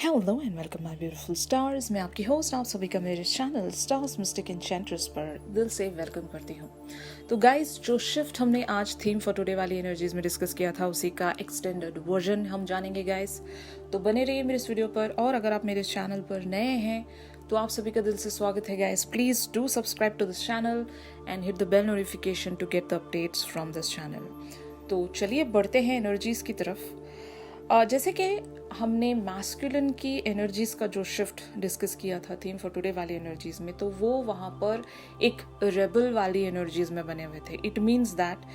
Hello and welcome my beautiful stars. मैं आपकी host आप सभी का मेरे चैनल स्टार्स मिस्टिक एन्चेंट्रेस पर दिल से वेलकम करती हूँ। तो गाइस, जो शिफ्ट हमने आज थीम फॉर टुडे वाली एनर्जीज में डिस्कस किया था उसी का एक्सटेंडेड वर्जन हम जानेंगे गाइस। तो बने रहिए मेरे इस वीडियो पर, और अगर आप मेरे चैनल पर नए हैं तो आप सभी का दिल से स्वागत है guys. Please do subscribe to this channel and hit the bell notification to get the updates from this channel. तो चलिए बढ़ते हैं एनर्जीज की तरफ। जैसे कि हमने मैस्कुलिन की एनर्जीज का जो शिफ्ट डिस्कस किया था थीम फॉर टुडे वाली एनर्जीज में, तो वो वहाँ पर एक रेबल वाली एनर्जीज में बने हुए थे। इट मीन्स दैट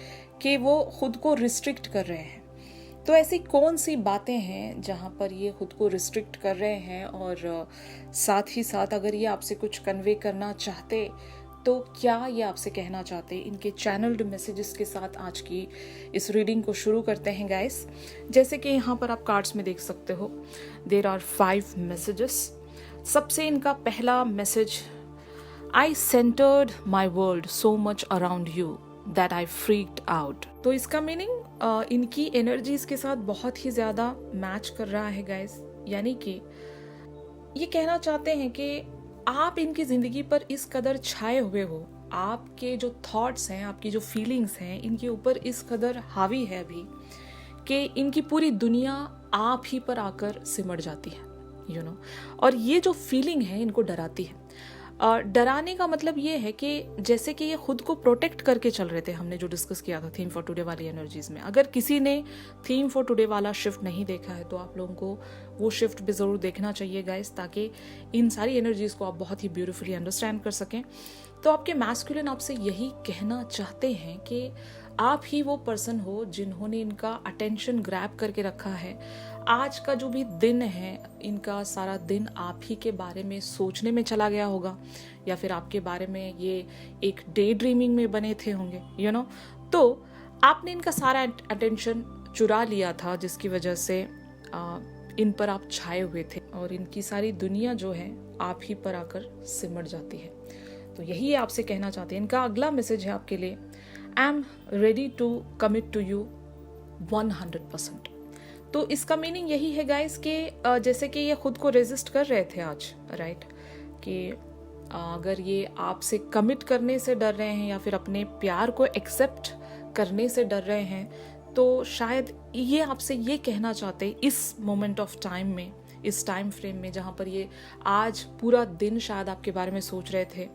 कि वो खुद को रिस्ट्रिक्ट कर रहे हैं। तो ऐसी कौन सी बातें हैं जहाँ पर ये खुद को रिस्ट्रिक्ट कर रहे हैं, और साथ ही साथ अगर ये आपसे कुछ कन्वे करना चाहते तो क्या ये आपसे कहना चाहते हैं, इनके चैनल्ड मैसेजेस के साथ आज की इस रीडिंग को शुरू करते हैं गाइस। जैसे कि यहाँ पर आप कार्ड्स में देख सकते हो, देयर आर 5 मैसेजेस। सबसे इनका पहला message, I centred my world so much around you that I freaked out. तो इसका मीनिंग इनकी एनर्जीज के साथ बहुत ही ज़्यादा मैच कर रहा है गाइस। यानी कि ये कहना चाहते हैं कि आप इनकी जिंदगी पर इस कदर छाए हुए हो, आपके जो थॉट्स हैं, आपकी जो फीलिंग्स हैं, इनके ऊपर इस कदर हावी है अभी कि इनकी पूरी दुनिया आप ही पर आकर सिमट जाती है, और ये जो फीलिंग है इनको डराती है। डराने का मतलब ये है कि जैसे कि ये खुद को प्रोटेक्ट करके चल रहे थे। हमने जो डिस्कस किया था थीम फॉर टुडे वाली एनर्जीज में, अगर किसी ने थीम फॉर टुडे वाला शिफ्ट नहीं देखा है तो आप लोगों को वो शिफ्ट भी ज़रूर देखना चाहिए गाइस, ताकि इन सारी एनर्जीज को आप बहुत ही ब्यूटीफुली अंडरस्टैंड कर सकें। तो आपके मैस्कुलिन आपसे यही कहना चाहते हैं कि आप ही वो पर्सन हो जिन्होंने इनका अटेंशन ग्रैब करके रखा है। आज का जो भी दिन है, इनका सारा दिन आप ही के बारे में सोचने में चला गया होगा, या फिर आपके बारे में ये एक डे ड्रीमिंग में बने थे होंगे, तो आपने इनका सारा अटेंशन चुरा लिया था, जिसकी वजह से इन पर आप छाए हुए थे, और इनकी सारी दुनिया जो है आप ही पर आकर सिमट जाती है। तो यही आपसे कहना चाहते हैं। इनका अगला मैसेज है आपके लिए, I am ready to commit to you 100%। तो इसका मीनिंग यही है गाइस कि जैसे कि ये खुद को रेजिस्ट कर रहे थे आज, राइट, कि अगर ये आपसे कमिट करने से डर रहे हैं या फिर अपने प्यार को एक्सेप्ट करने से डर रहे हैं, तो शायद ये आपसे ये कहना चाहते इस मोमेंट ऑफ टाइम में, इस टाइम फ्रेम में जहाँ पर ये आज पूरा दिन शायद आपके बारे में सोच रहे थे,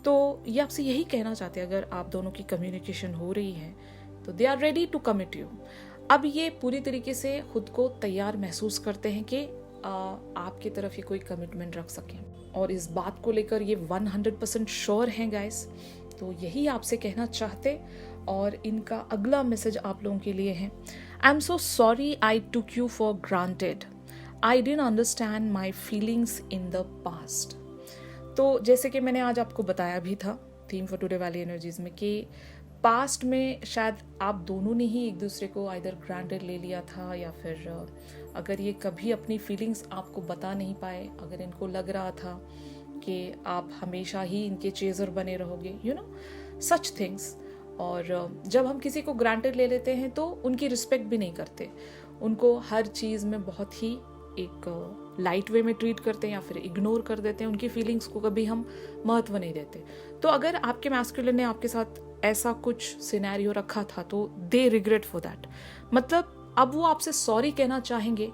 तो ये आपसे यही कहना चाहते हैं अगर आप दोनों की कम्युनिकेशन हो रही है तो they are ready to commit you. अब ये पूरी तरीके से खुद को तैयार महसूस करते हैं कि आपकी तरफ ये कोई कमिटमेंट रख सकें, और इस बात को लेकर ये 100% श्योर हैं गाइस। तो यही आपसे कहना चाहते। और इनका अगला मैसेज आप लोगों के लिए है, I am so sorry I took you for granted, I didn't understand my feelings in the past. तो जैसे कि मैंने आज आपको बताया भी था थीम फॉर टुडे वाली एनर्जीज में कि पास्ट में शायद आप दोनों ने ही एक दूसरे को आइदर ग्रांटेड ले लिया था, या फिर अगर ये कभी अपनी फीलिंग्स आपको बता नहीं पाए, अगर इनको लग रहा था कि आप हमेशा ही इनके चेजर बने रहोगे, सच थिंग्स। और जब हम किसी को ग्रांटेड ले लेते हैं तो उनकी रिस्पेक्ट भी नहीं करते, उनको हर चीज़ में बहुत ही एक लाइट वे में ट्रीट करते हैं या फिर इग्नोर कर देते हैं, उनकी फीलिंग्स को कभी हम महत्व नहीं देते। तो अगर आपके मैस्कुलिन ने आपके साथ ऐसा कुछ सिनेरियो रखा था तो दे रिग्रेट फॉर दैट। मतलब अब वो आपसे सॉरी कहना चाहेंगे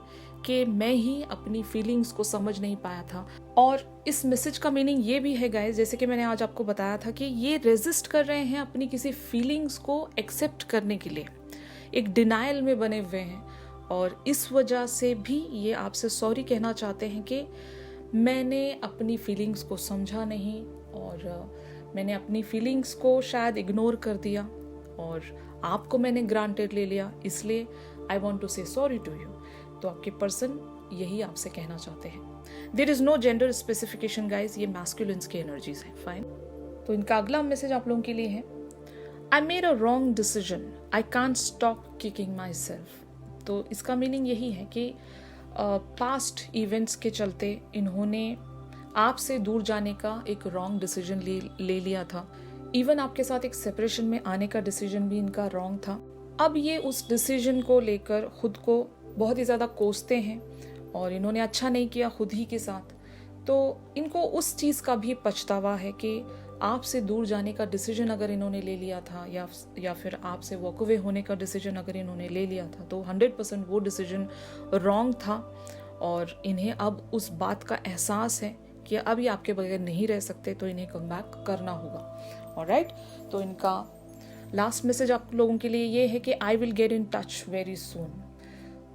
कि मैं ही अपनी फीलिंग्स को समझ नहीं पाया था। और इस मैसेज का मीनिंग ये भी है गाइस, जैसे कि मैंने आज आपको बताया था कि ये रेजिस्ट कर रहे हैं अपनी किसी फीलिंग्स को एक्सेप्ट करने के लिए, एक डिनायल में बने हुए हैं, और इस वजह से भी ये आपसे सॉरी कहना चाहते हैं कि मैंने अपनी फीलिंग्स को समझा नहीं, और मैंने अपनी फीलिंग्स को शायद इग्नोर कर दिया, और आपको मैंने ग्रांटेड ले लिया, इसलिए I want to say sorry to you. तो आपके पर्सन यही आपसे कहना चाहते हैं। There is no gender specification guys, ये मैस्कुलिन्स की एनर्जीज है, फाइन। तो इनका अगला मैसेज आप लोगों के लिए है, I made a wrong decision, I can't stop kicking myself. तो इसका मीनिंग यही है कि पास्ट इवेंट्स के चलते इन्होंने आपसे दूर जाने का एक रॉन्ग डिसीजन ले लिया था। इवन आपके साथ एक सेपरेशन में आने का डिसीजन भी इनका रॉन्ग था। अब ये उस डिसीजन को लेकर खुद को बहुत ही ज़्यादा कोसते हैं, और इन्होंने अच्छा नहीं किया खुद ही के साथ, तो इनको उस चीज़ का भी पछतावा है कि आपसे दूर जाने का डिसीजन अगर इन्होंने ले लिया था या फिर आपसे वॉक अवे होने का डिसीजन अगर इन्होंने ले लिया था तो 100% वो डिसीजन रॉन्ग था, और इन्हें अब उस बात का एहसास है कि अब ये आपके बगैर नहीं रह सकते, तो इन्हें कम बैक करना होगा। ऑलराइट, तो इनका लास्ट मैसेज आप लोगों के लिए ये है कि I will get in touch very soon.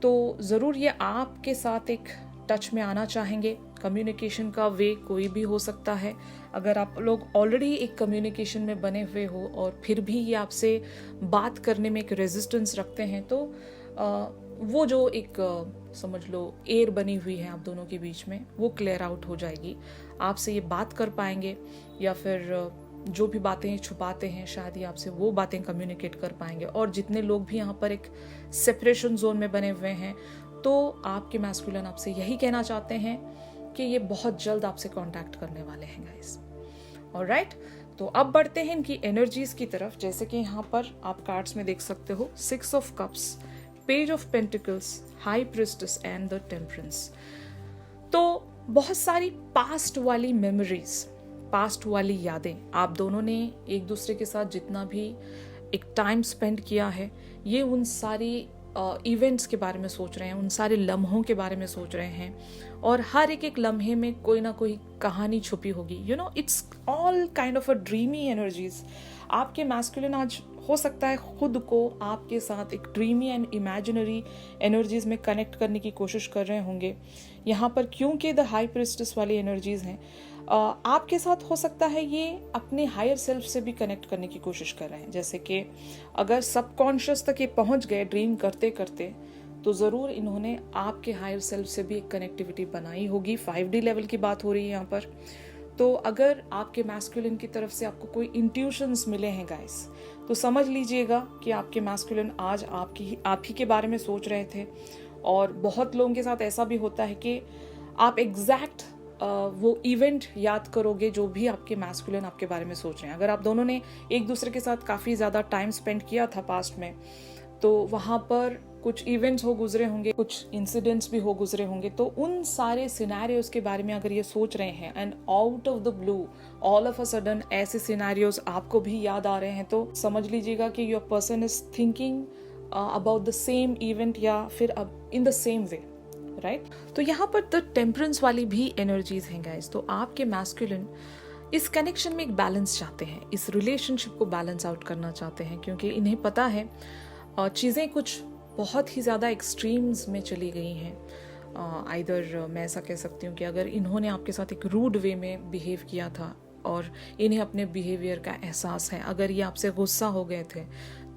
तो ज़रूर ये आपके साथ एक टच में आना चाहेंगे। कम्युनिकेशन का वे कोई भी हो सकता है। अगर आप लोग ऑलरेडी एक कम्युनिकेशन में बने हुए हो और फिर भी ये आपसे बात करने में एक रेजिस्टेंस रखते हैं, तो वो जो एक समझ लो एयर बनी हुई है आप दोनों के बीच में, वो क्लियर आउट हो जाएगी। आपसे ये बात कर पाएंगे, या फिर जो भी बातें छुपाते हैं शायद ये आपसे वो बातें कम्युनिकेट कर पाएंगे। और जितने लोग भी यहाँ पर एक सेपरेशन जोन में बने हुए हैं, तो आपके मैस्कुलिन आपसे यही कहना चाहते हैं कि ये बहुत जल्द आपसे कांटेक्ट करने वाले हैं गाइस। ऑलराइट, तो अब बढ़ते हैं इनकी एनर्जीज की तरफ। जैसे कि यहाँ पर आप कार्ड्स में देख सकते हो 6 of cups, page of pentacles, high priestess and the temperance. तो बहुत सारी पास्ट वाली मेमोरीज, पास्ट वाली यादें, आप दोनों ने एक दूसरे के साथ जितना भी एक टाइम स्पेंड किया है, ये उन सारी इवेंट्स के बारे में सोच रहे हैं, उन सारे लम्हों के बारे में सोच रहे हैं, और हर एक लम्हे में कोई ना कोई कहानी छुपी होगी। You know, it's all kind of a dreamy energies. आपके मैस्कुलिन आज हो सकता है खुद को आपके साथ एक ड्रीमी एंड इमेजिनरी एनर्जीज में कनेक्ट करने की कोशिश कर रहे होंगे। यहाँ पर क्योंकि द हाई प्रिस्टेस वाली एनर्जीज हैं, आपके साथ हो सकता है ये अपने हायर सेल्फ से भी कनेक्ट करने की कोशिश कर रहे हैं। जैसे कि अगर सबकॉन्शियस तक ये पहुंच गए ड्रीम करते करते, तो ज़रूर इन्होंने आपके हायर सेल्फ से भी एक कनेक्टिविटी बनाई होगी। 5D लेवल की बात हो रही है यहाँ पर। तो अगर आपके मैस्कुलिन की तरफ से आपको कोई इंट्यूशंस मिले हैं गाइस, तो समझ लीजिएगा कि आपके मैस्कुलिन आज आप ही के बारे में सोच रहे थे। और बहुत लोगों के साथ ऐसा भी होता है कि आप एग्जैक्ट वो इवेंट याद करोगे जो भी आपके मैस्कुलिन आपके बारे में सोच रहे हैं। अगर आप दोनों ने एक दूसरे के साथ काफ़ी ज़्यादा टाइम स्पेंड किया था पास्ट में, तो वहाँ पर कुछ इवेंट्स हो गुजरे होंगे, कुछ इंसिडेंट्स भी हो गुजरे होंगे, तो उन सारे सिनेरियोज के बारे में अगर ये सोच रहे हैं and out of the blue all of a sudden ऐसे सिनेरियोज आपको भी याद आ रहे हैं, तो समझ लीजिएगा कि your person is thinking about the same event, या फिर in the same way, right. तो यहाँ पर द टेम्परेंस वाली भी एनर्जीज हैं गाइस। तो आपके मैस्कुलिन इस कनेक्शन में एक बैलेंस चाहते हैं, इस रिलेशनशिप को बैलेंस आउट करना चाहते हैं, क्योंकि इन्हें पता है चीज़ें कुछ बहुत ही ज़्यादा एक्सट्रीम्स में चली गई हैं। आइदर मैं ऐसा कह सकती हूँ कि अगर इन्होंने आपके साथ एक रूड वे में बिहेव किया था और इन्हें अपने बिहेवियर का एहसास है, अगर ये आपसे गुस्सा हो गए थे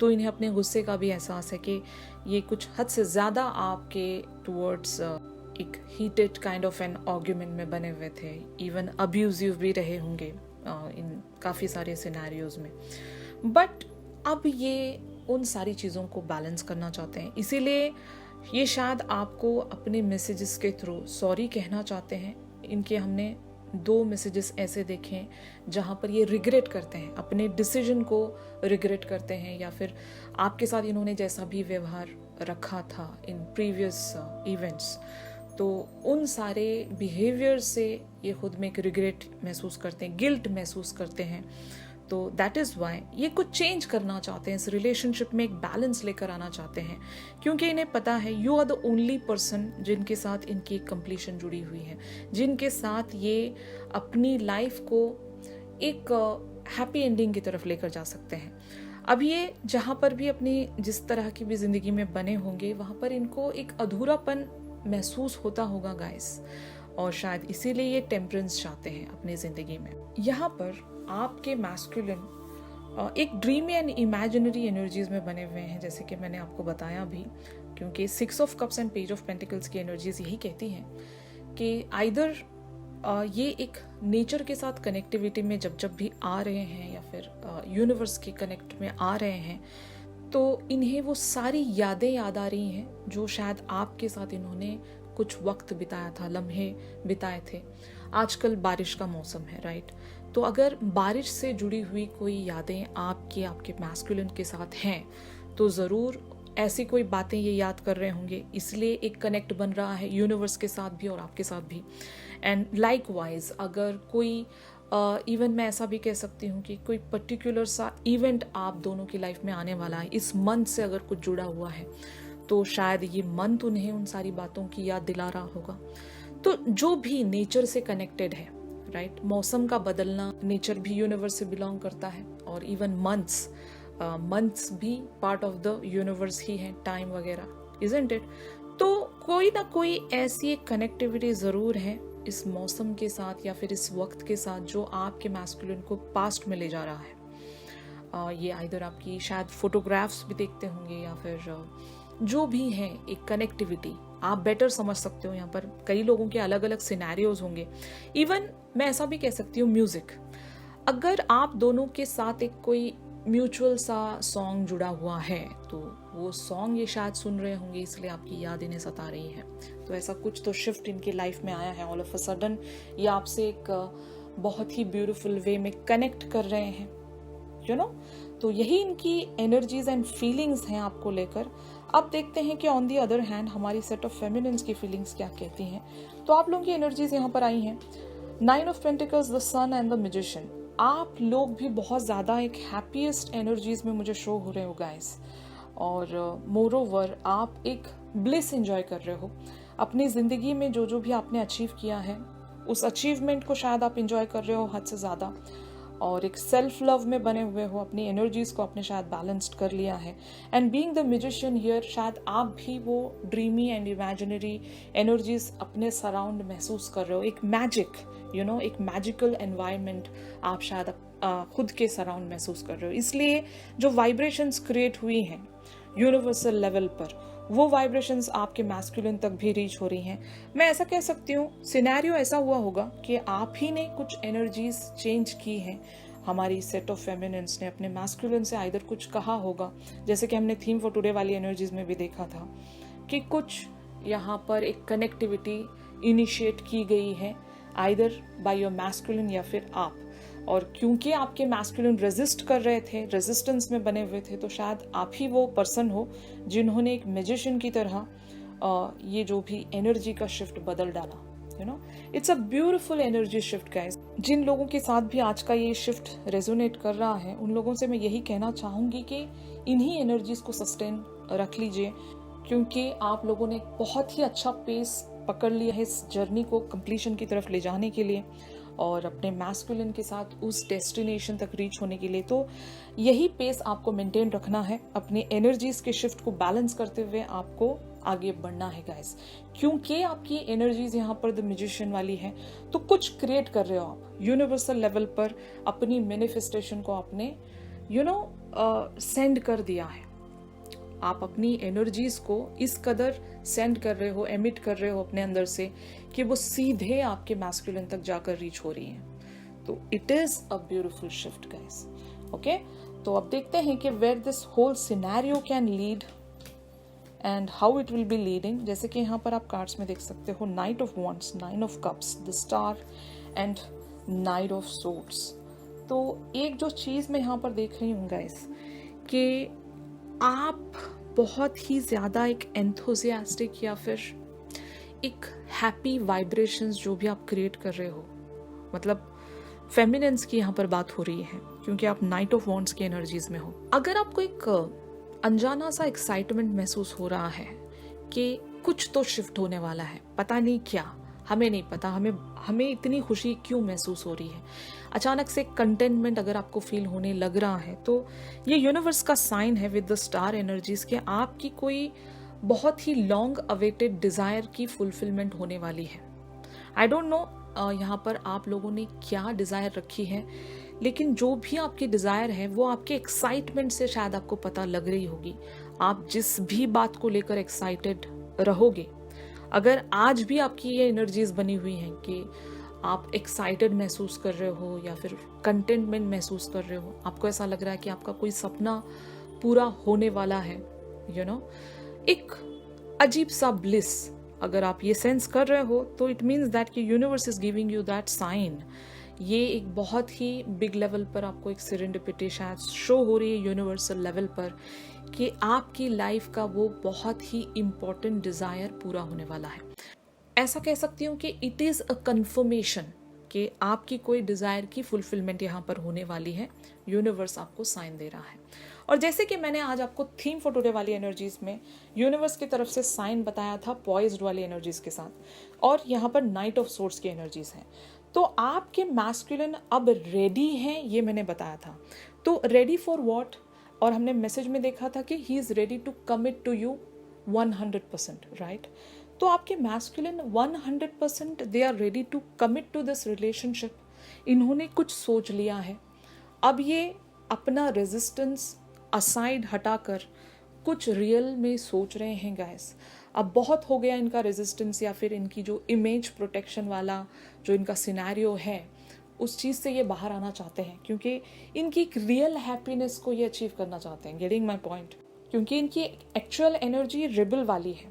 तो इन्हें अपने गुस्से का भी एहसास है कि ये कुछ हद से ज़्यादा आपके टुवर्ड्स एक heated kind of an argument में बने हुए थे, इवन अब्यूजिव भी रहे होंगे इन काफ़ी सारे सिनेरियोज में। बट अब ये उन सारी चीज़ों को बैलेंस करना चाहते हैं, इसीलिए ये शायद आपको अपने मैसेजेस के थ्रू सॉरी कहना चाहते हैं। इनके हमने 2 मैसेजेस ऐसे देखे हैं जहाँ पर ये रिग्रेट करते हैं, अपने डिसीजन को रिग्रेट करते हैं, या फिर आपके साथ इन्होंने जैसा भी व्यवहार रखा था इन प्रीवियस इवेंट्स, तो उन सारे बिहेवियर से ये खुद में एक रिग्रेट महसूस करते हैं, गिल्ट महसूस करते हैं। तो दैट इज़ वाई ये कुछ चेंज करना चाहते हैं, इस रिलेशनशिप में एक बैलेंस लेकर आना चाहते हैं, क्योंकि इन्हें पता है you are the only person जिनके साथ इनकी कंप्लीशन जुड़ी हुई है, जिनके साथ ये अपनी लाइफ को एक हैप्पी एंडिंग की तरफ लेकर जा सकते हैं। अब ये जहाँ पर भी अपनी जिस तरह की भी ज़िंदगी में बने होंगे, वहाँ पर इनको एक अधूरापन महसूस होता होगा गाइस, और शायद इसीलिए ये टेम्परेंस चाहते हैं अपनी ज़िंदगी में। यहाँ पर आपके मैस्कुलिन एक ड्रीमी एंड इमेजिनरी एनर्जीज में बने हुए हैं, जैसे कि मैंने आपको बताया भी, क्योंकि 6 of cups and page of pentacles की एनर्जीज यही कहती हैं कि आइदर ये एक नेचर के साथ कनेक्टिविटी में जब भी आ रहे हैं, या फिर यूनिवर्स के कनेक्ट में आ रहे हैं, तो इन्हें वो सारी यादें याद आ रही हैं जो शायद आपके साथ इन्होंने कुछ वक्त बिताया था, लम्हे बिताए थे। आजकल बारिश का मौसम है, राइट। तो अगर बारिश से जुड़ी हुई कोई यादें आपके मैस्कुलिन के साथ हैं, तो ज़रूर ऐसी कोई बातें ये याद कर रहे होंगे, इसलिए एक कनेक्ट बन रहा है यूनिवर्स के साथ भी और आपके साथ भी। एंड लाइकवाइज अगर कोई इवन मैं ऐसा भी कह सकती हूँ कि कोई पर्टिकुलर सा इवेंट आप दोनों की लाइफ में आने वाला है, इस मंथ से अगर कुछ जुड़ा हुआ है तो शायद ये मंथ उन्हें उन सारी बातों की याद दिला रहा होगा। तो जो भी नेचर से कनेक्टेड है, राइट, मौसम का बदलना, नेचर भी यूनिवर्स से बिलोंग करता है, और इवन मंथ्स भी पार्ट ऑफ द यूनिवर्स ही है, टाइम वगैरह, इजंट इट? तो कोई ना कोई ऐसी एक कनेक्टिविटी ज़रूर है इस मौसम के साथ या फिर इस वक्त के साथ जो आपके मैस्कुलिन को पास्ट में ले जा रहा है। ये आइदर आपकी शायद फोटोग्राफ्स भी देखते होंगे या फिर जो भी है एक कनेक्टिविटी, आप बेटर समझ सकते हो। यहाँ पर कई लोगों के अलग अलग सिनेरियोज होंगे। इवन मैं ऐसा भी कह सकती हूँ, म्यूजिक, अगर आप दोनों के साथ एक कोई म्यूचुअल सा सॉन्ग जुड़ा हुआ है तो वो सॉन्ग ये शायद सुन रहे होंगे, इसलिए आपकी याद इन्हें सता रही है। तो ऐसा कुछ तो शिफ्ट इनकी लाइफ में आया है ऑल ऑफ अ सडन, ये आपसे एक बहुत ही ब्यूटीफुल वे में कनेक्ट कर रहे हैं, यू नो। तो यही इनकी एनर्जीज एंड फीलिंग्स हैं आपको लेकर। अब देखते हैं कि ऑन दी अदर हैंड हमारी सेट ऑफ फेमिनिन्स की फीलिंग्स क्या कहती हैं। तो आप लोगों की एनर्जीज यहाँ पर आई हैं। 9 of pentacles, the sun and the magician. आप लोग भी बहुत ज़्यादा एक हैप्पीएस्ट एनर्जीज में मुझे शो हो रहे हो गाइस, और मोर ओवर आप एक ब्लिस एंजॉय कर रहे हो अपनी ज़िंदगी में। जो भी आपने अचीव किया है उस अचीवमेंट को शायद आप एंजॉय कर रहे हो हद से ज़्यादा, और एक सेल्फ लव में बने हुए हो, अपनी एनर्जीज को आपने शायद बैलेंस्ड कर लिया है। And being the musician here, शायद आप भी वो ड्रीमी एंड इमेजिनरी एनर्जीज अपने सराउंड महसूस कर रहे हो। एक मैजिक, यू नो, एक मैजिकल एनवायरनमेंट आप शायद खुद के सराउंड महसूस कर रहे हो। इसलिए जो वाइब्रेशंस क्रिएट हुई हैं यूनिवर्सल लेवल पर, वो वाइब्रेशंस आपके मैस्कुलिन तक भी रीच हो रही हैं। मैं ऐसा कह सकती हूँ, सिनेरियो ऐसा हुआ होगा कि आप ही ने कुछ एनर्जीज चेंज की हैं। हमारी सेट ऑफ फेमिनिन्स ने अपने मैस्कुलिन से आइदर कुछ कहा होगा, जैसे कि हमने थीम फॉर टुडे वाली एनर्जीज में भी देखा था कि कुछ यहाँ पर एक कनेक्टिविटी इनिशिएट की गई है आइदर बाय योर मैस्कुलिन या फिर आप। और क्योंकि आपके मैस्कुलिन रेजिस्ट कर रहे थे, रेजिस्टेंस में बने हुए थे, तो शायद आप ही वो पर्सन हो जिन्होंने एक मैजिशियन की तरह ये जो भी एनर्जी का शिफ्ट बदल डाला, you know. It's a beautiful energy shift guys. जिन लोगों के साथ भी आज का ये शिफ्ट रेजोनेट कर रहा है, उन लोगों से मैं यही कहना चाहूंगी कि इन्हीं एनर्जीज को सस्टेन रख लीजिए, क्योंकि आप लोगों ने बहुत ही अच्छा पेस पकड़ लिया है इस जर्नी को कंप्लीशन की तरफ ले जाने के लिए और अपने मैस्कुलिन के साथ उस डेस्टिनेशन तक रीच होने के लिए। तो यही पेस आपको मेंटेन रखना है, अपने एनर्जीज के शिफ्ट को बैलेंस करते हुए आपको आगे बढ़ना है गाइस। क्योंकि आपकी एनर्जीज यहाँ पर द म्यूजिशियन वाली है, तो कुछ क्रिएट कर रहे हो आप यूनिवर्सल लेवल पर। अपनी मैनिफेस्टेशन को आपने सेंड कर दिया है। आप अपनी एनर्जीज को इस कदर सेंड कर रहे हो, एमिट कर रहे हो अपने अंदर से, कि वो सीधे आपके मैस्कुलिन तक जाकर रीच हो रही है। तो it is a beautiful shift guys. Okay, तो अब देखते हैं कि where this whole scenario can lead and how it will be leading. जैसे कि यहाँ पर आप कार्ड्स में देख सकते हो, night of wands, 9 of cups, the star and night of swords. तो एक जो चीज मैं यहाँ पर देख रही हूँ गाइस, कि आप बहुत ही ज़्यादा एक एंथुजियास्टिक या फिर एक हैप्पी वाइब्रेशंस जो भी आप क्रिएट कर रहे हो, मतलब फेमिनिन्स की यहाँ पर बात हो रही है, क्योंकि आप नाइट ऑफ वॉन्ड्स की एनर्जीज में हो। अगर आपको एक अनजाना सा एक्साइटमेंट महसूस हो रहा है कि कुछ तो शिफ्ट होने वाला है, पता नहीं क्या, हमें नहीं पता, हमें इतनी खुशी क्यों महसूस हो रही है, अचानक से कंटेंटमेंट अगर आपको फील होने लग रहा है, तो ये यूनिवर्स का साइन है विद द स्टार एनर्जीज के आपकी कोई बहुत ही लॉन्ग अवेटेड डिजायर की फुलफिलमेंट होने वाली है। आई डोंट नो यहाँ पर आप लोगों ने क्या डिजायर रखी है, लेकिन जो भी आपकी डिजायर है वो आपके एक्साइटमेंट से शायद आपको पता लग रही होगी। आप जिस भी बात को लेकर एक्साइटेड रहोगे, अगर आज भी आपकी ये एनर्जीज बनी हुई हैं कि आप एक्साइटेड महसूस कर रहे हो या फिर कंटेंटमेंट महसूस कर रहे हो, आपको ऐसा लग रहा है कि आपका कोई सपना पूरा होने वाला है, यू नो, एक अजीब सा ब्लिस अगर आप ये सेंस कर रहे हो, तो इट मीन्स दैट कि universe is giving you that sign. ये एक बहुत ही बिग लेवल पर आपको एक सेरेंडिपिटी शायद शो हो रही है यूनिवर्सल लेवल पर, कि आपकी लाइफ का वो बहुत ही इम्पोर्टेंट डिज़ायर पूरा होने वाला है। ऐसा कह सकती हूँ कि इट इज़ अ कन्फर्मेशन कि आपकी कोई डिज़ायर की फुलफिलमेंट यहाँ पर होने वाली है। यूनिवर्स आपको साइन दे रहा है। और जैसे कि मैंने आज आपको थीम फॉर टुडे वाली एनर्जीज में यूनिवर्स की तरफ से साइन बताया था पॉइज्ड वाली एनर्जीज के साथ, और यहाँ पर नाइट ऑफ सोर्ड्स की एनर्जीज हैं, तो आपके मैस्कुलिन अब रेडी हैं, ये मैंने बताया था। तो रेडी फॉर व्हाट? और हमने मैसेज में देखा था कि he is ready to commit to you 100%, right? तो आपके masculine 100% they are ready to commit to this relationship. इन्होंने कुछ सोच लिया है। अब ये अपना रेजिस्टेंस असाइड हटाकर कुछ रियल में सोच रहे हैं गाइस। अब बहुत हो गया इनका रेजिस्टेंस, या फिर इनकी जो इमेज प्रोटेक्शन वाला जो इनका सिनेरियो है, उस चीज़ से ये बाहर आना चाहते हैं, क्योंकि इनकी एक रियल हैप्पीनेस को ये अचीव करना चाहते हैं। Getting my point? क्योंकि इनकी एक्चुअल एनर्जी रिबल वाली है,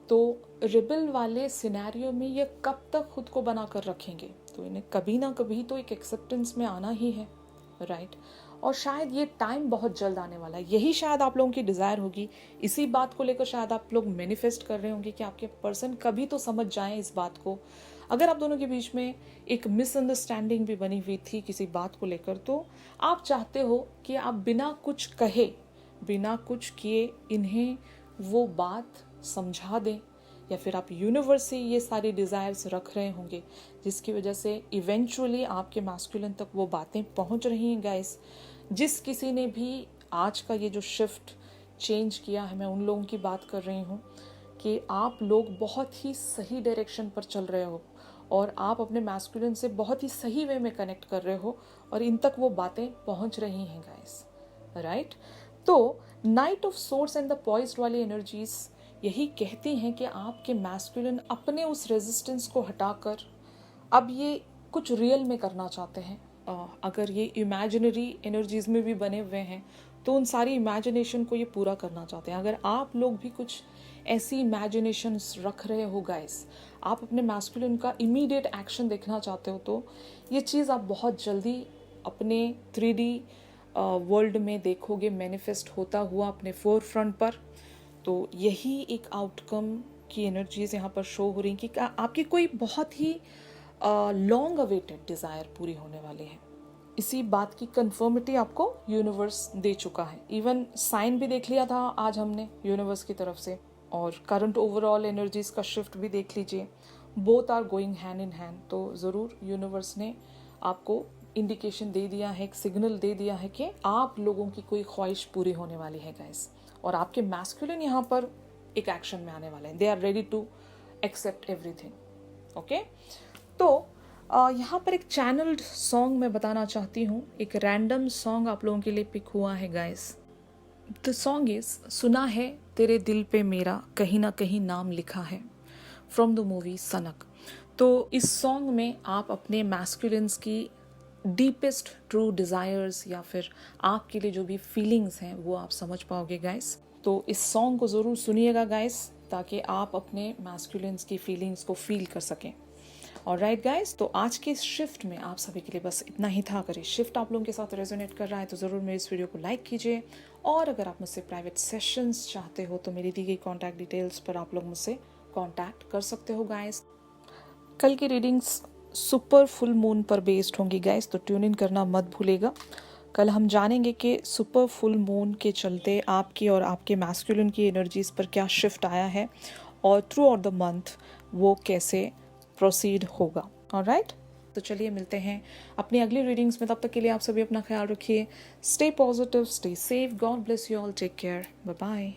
तो रिबल वाले सिनेरियो में ये कब तक खुद को बना कर रखेंगे? तो इन्हें कभी ना कभी तो एक एक्सेप्टेंस में आना ही है, राइट? और शायद ये टाइम बहुत जल्द आने वाला है। यही शायद आप लोगों की डिज़ायर होगी। इसी बात को लेकर शायद आप लोग मैनिफेस्ट कर रहे होंगे कि आपके पर्सन कभी तो समझ जाएं इस बात को। अगर आप दोनों के बीच में एक मिसअंडरस्टैंडिंग भी बनी हुई थी किसी बात को लेकर, तो आप चाहते हो कि आप बिना कुछ कहे, बिना कुछ किए इन्हें वो बात समझा दें, या फिर आप यूनिवर्स से ये सारी डिज़ायर्स रख रहे होंगे, जिसकी वजह से इवेंचुअली आपके मैस्कुलिन तक वो बातें पहुंच रही हैं गाइस। जिस किसी ने भी आज का ये जो शिफ्ट चेंज किया है, मैं उन लोगों की बात कर रही हूँ कि आप लोग बहुत ही सही डायरेक्शन पर चल रहे हो, और आप अपने मैस्कुलिन से बहुत ही सही वे में कनेक्ट कर रहे हो, और इन तक वो बातें पहुंच रही हैं गाइस, राइट? तो night of swords and the poised वाली एनर्जीज यही कहती हैं कि आपके मैस्कुलिन अपने उस रेजिस्टेंस को हटाकर अब ये कुछ रियल में करना चाहते हैं। अगर ये इमेजिनरी एनर्जीज में भी बने हुए हैं, तो उन सारी इमेजिनेशन को ये पूरा करना चाहते हैं। अगर आप लोग भी कुछ ऐसी इमेजिनेशंस रख रहे हो गाइस, आप अपने मैस्कुलिन का इमीडिएट एक्शन देखना चाहते हो, तो ये चीज़ आप बहुत जल्दी अपने 3D वर्ल्ड में देखोगे मैनिफेस्ट होता हुआ अपने फोर फ्रंट पर। तो यही एक आउटकम की एनर्जीज यहाँ पर शो हो रही कि आपकी कोई बहुत ही लॉन्ग अवेटेड डिज़ायर पूरी होने वाली है। इसी बात की कंफर्मिटी आपको यूनिवर्स दे चुका है। इवन साइन भी देख लिया था आज हमने यूनिवर्स की तरफ से, और करंट ओवरऑल एनर्जीज का शिफ्ट भी देख लीजिए। Both are going hand in hand. तो ज़रूर यूनिवर्स ने आपको इंडिकेशन दे दिया है, एक सिग्नल दे दिया है कि आप लोगों की कोई ख्वाहिश पूरी होने वाली है गाइस, और आपके मैस्कुलिन यहाँ पर एक एक्शन में आने वाले हैं। They are ready to accept everything, okay? तो यहाँ पर एक चैनल्ड सॉन्ग मैं बताना चाहती हूँ। एक रैंडम सॉन्ग आप लोगों के लिए पिक हुआ है गाइस। द सॉन्ग इज सुना है तेरे दिल पे मेरा कहीं ना कहीं नाम लिखा है, फ्रॉम द मूवी सनक। तो इस सॉन्ग में आप अपने मैस्कुलिन्स की डीपेस्ट ट्रू डिज़ायर्स या फिर आपके लिए जो भी फीलिंग्स हैं वो आप समझ पाओगे गाइस। तो इस सॉन्ग को ज़रूर सुनिएगा गाइस, ताकि आप अपने मैस्कुलिन्स की फीलिंग्स को फील कर सकें। और राइट गाइस, तो आज के इस शिफ्ट में आप सभी के लिए बस इतना ही था। अगर ये शिफ्ट आप लोगों के साथ रेजोनेट कर रहा है तो ज़रूर मेरे इस वीडियो को लाइक कीजिए, और अगर आप मुझसे प्राइवेट सेशंस चाहते हो तो मेरी दी गई कॉन्टैक्ट डिटेल्स पर आप लोग मुझसे कॉन्टैक्ट कर सकते हो गाइस। कल की रीडिंग्स सुपर फुल मून पर बेस्ड होंगी गाइस, तो ट्यून इन करना मत भूलेगा। कल हम जानेंगे कि सुपर फुल मून के चलते आपकी और आपके मैस्कुलिन की एनर्जीज पर क्या शिफ्ट आया है, और थ्रू आउट द मंथ वो कैसे प्रोसीड होगा। ऑलराइट, तो चलिए मिलते हैं अपनी अगली रीडिंग्स में। तब तक के लिए आप सभी अपना ख्याल रखिए। Stay positive, stay safe, God bless you all, take care, bye bye.